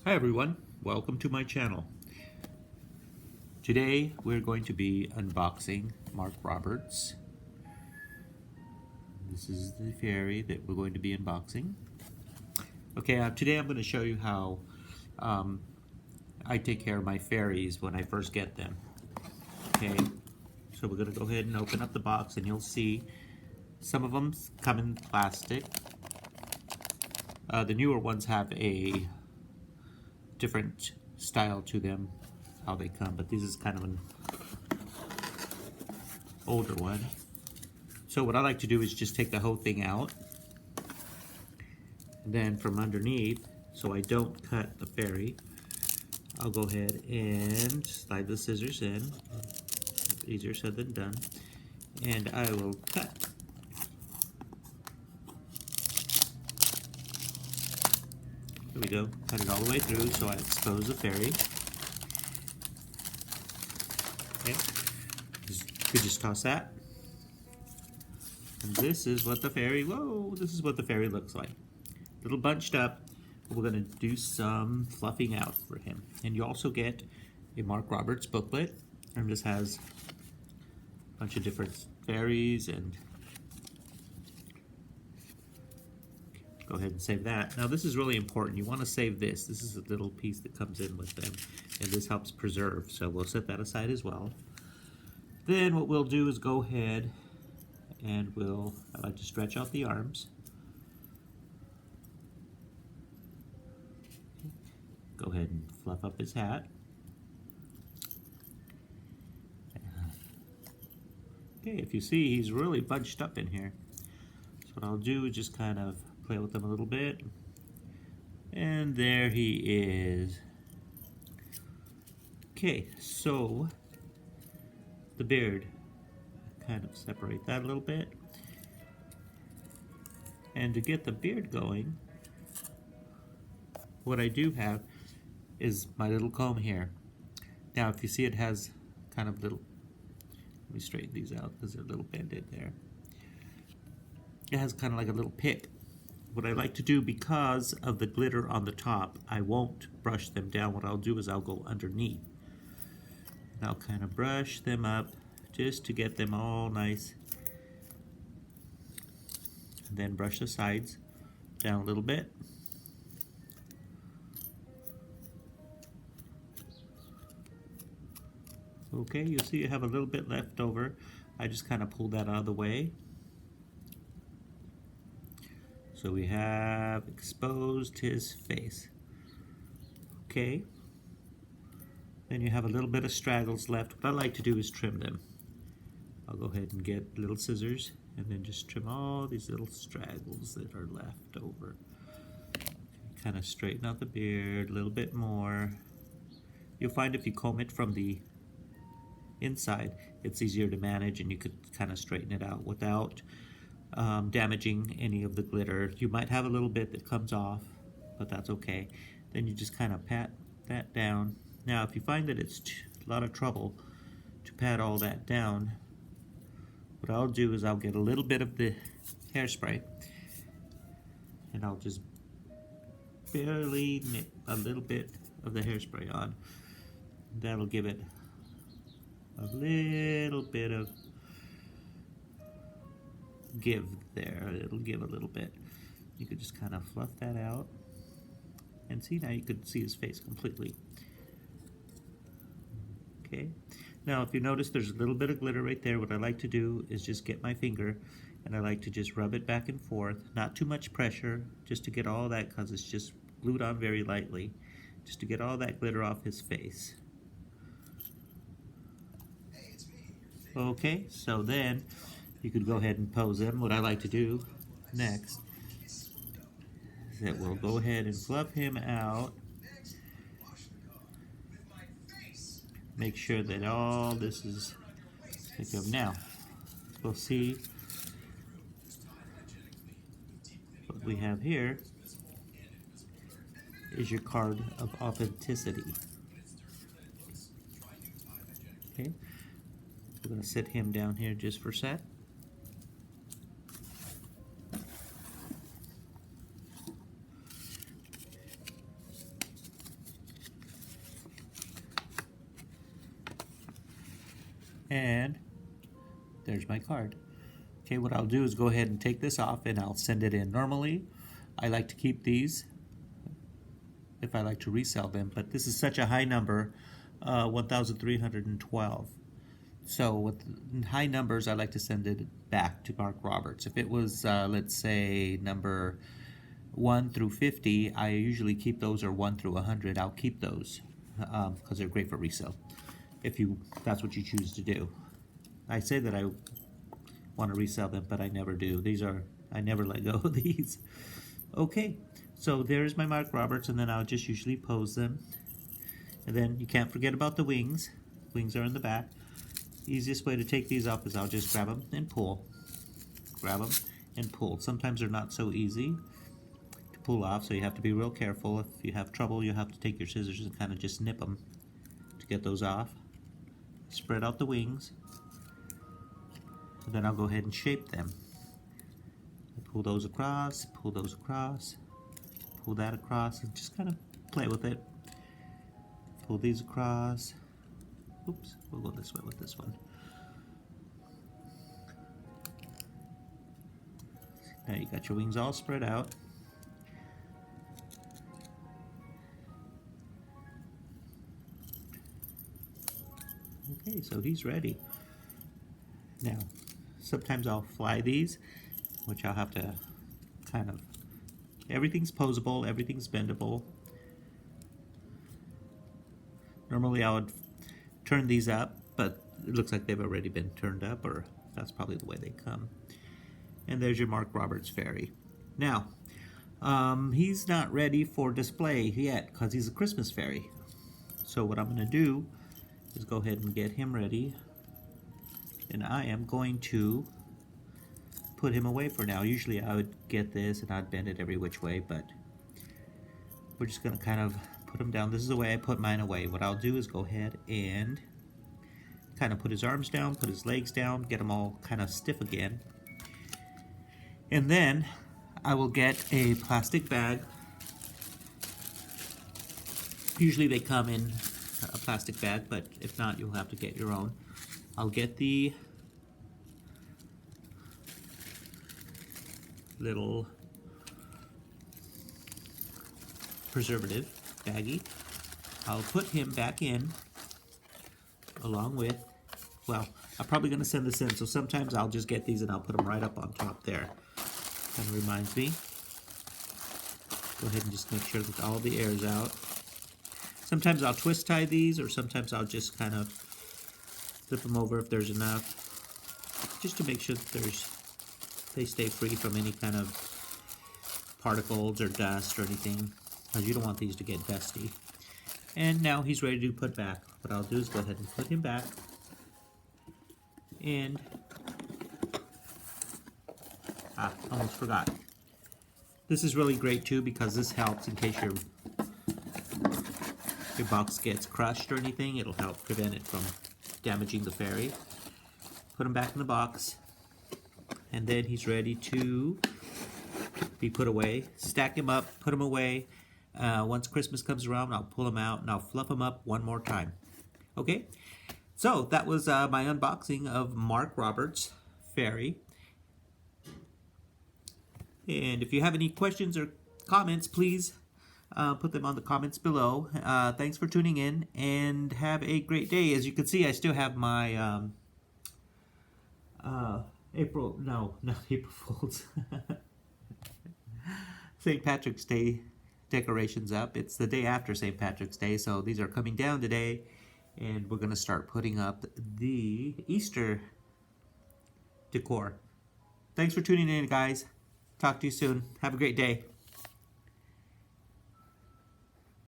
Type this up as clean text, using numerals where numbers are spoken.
Hi everyone, welcome to my channel. Today we're going to be unboxing Mark Roberts. This is the fairy that we're going to be unboxing. Okay, today I'm going to show you how I take care of my fairies when I first get them. Okay, so we're going to go ahead and open up the box and you'll see some of them come in plastic. The newer ones have a different style to them, how they come, but this is kind of an older one. So what I like to do is just take the whole thing out, and then from underneath, so I don't cut the fairy, I'll go ahead and slide the scissors in. Easier said than done. And I will cut. There we go. Cut it all the way through so I expose the fairy. Okay. You could just toss that. And this is what the fairy, this is what the fairy looks like. A little bunched up. We're going to do some fluffing out for him. And you also get a Mark Roberts booklet. And this has a bunch of different fairies, and go ahead and save that. Now this is really important. You want to save this. This is a little piece that comes in with them, and this helps preserve. So we'll set that aside as well. Then what we'll do is go ahead and I like to stretch out the arms. Go ahead and fluff up his hat. Okay, if you see, he's really bunched up in here. So what I'll do is just kind of play with him a little bit. And there he is. Okay, so the beard, kind of separate that a little bit. And to get the beard going, what I do have is my little comb here. Now if you see, it has kind of little, let me straighten these out because they're a little bended there. It has kind of like a little pick. What I like to do, because of the glitter on the top, I won't brush them down. What I'll do is I'll go underneath. And I'll kind of brush them up just to get them all nice. And then brush the sides down a little bit. Okay, you'll see you have a little bit left over. I just kind of pull that out of the way. So we have exposed his face. Okay. Then you have a little bit of straggles left. What I like to do is trim them. I'll go ahead and get little scissors and then just trim all these little straggles that are left over. Kind of straighten out the beard a little bit more. You'll find if you comb it from the inside, it's easier to manage, and you could kind of straighten it out without damaging any of the glitter. You might have a little bit that comes off, but that's okay. Then you just kind of pat that down. Now if you find that it's a lot of trouble to pat all that down, what I'll do is I'll get a little bit of the hairspray and I'll just barely nip a little bit of the hairspray on. That'll give it a little bit of give there. It'll give a little bit. You could just kind of fluff that out, and see, now you could see his face completely. Okay, now if you notice there's a little bit of glitter right there, what I like to do is just get my finger and I like to just rub it back and forth, not too much pressure, just to get all that, because it's just glued on very lightly, just to get all that glitter off his face. Okay, so then you could go ahead and pose him. What I like to do next is that we'll go ahead and fluff him out. Make sure that all this is taken up. Now, we'll see what we have here is your card of authenticity. Okay. We're going to sit him down here just for a sec. And there's my card. Okay, what I'll do is go ahead and take this off and I'll send it in. Normally, I like to keep these if I like to resell them, but this is such a high number, 1,312. So with high numbers, I like to send it back to Mark Roberts. If it was, let's say, number 1 through 50, I usually keep those, or 1 through 100, I'll keep those because they're great for resale, if that's what you choose to do. I say that I want to resell them, but I never do. I never let go of these. Okay, so there's my Mark Roberts, and then I'll just usually pose them. And then you can't forget about the wings. Wings are in the back. Easiest way to take these off is I'll just grab them and pull. Grab them and pull. Sometimes they're not so easy to pull off, so you have to be real careful. If you have trouble, you'll have to take your scissors and kind of just snip them to get those off. Spread out the wings. And then I'll go ahead and shape them. Pull those across, pull those across, pull that across, and just kind of play with it. Pull these across. Oops, we'll go this way with this one. Now you got your wings all spread out. Okay, so he's ready. Now, sometimes I'll fly these, which I'll have to kind of, everything's posable, everything's bendable. Normally I would turn these up, but it looks like they've already been turned up, or that's probably the way they come. And there's your Mark Roberts fairy. Now, he's not ready for display yet because he's a Christmas fairy. So what I'm going to do is go ahead and get him ready. And I am going to put him away for now. Usually I would get this and I'd bend it every which way, but we're just going to kind of put him down. This is the way I put mine away. What I'll do is go ahead and kind of put his arms down, put his legs down, get them all kind of stiff again. And then I will get a plastic bag. Usually they come in a plastic bag, but if not, you'll have to get your own. I'll get the little preservative baggie. I'll put him back in along with, well, I'm probably going to send this in, so sometimes I'll just get these and I'll put them right up on top there. Kind of reminds me. Go ahead and just make sure that all the air is out. Sometimes I'll twist tie these, or sometimes I'll just kind of flip them over if there's enough, just to make sure that they stay free from any kind of particles or dust or anything, because you don't want these to get dusty. And now he's ready to put back. What I'll do is go ahead and put him back, and almost forgot. This is really great too, because this helps in case your box gets crushed or anything. It'll help prevent it from damaging the fairy. Put him back in the box, and then he's ready to be put away. Stack him up, put him away. Once Christmas comes around, I'll pull him out and I'll fluff him up one more time. Okay, so that was my unboxing of Mark Roberts fairy. And if you have any questions or comments, please put them on the comments below. Thanks for tuning in, and have a great day. As you can see, I still have my April Fools, St. Patrick's Day decorations up. It's the day after St. Patrick's Day, so these are coming down today, and we're going to start putting up the Easter decor. Thanks for tuning in, guys. Talk to you soon. Have a great day.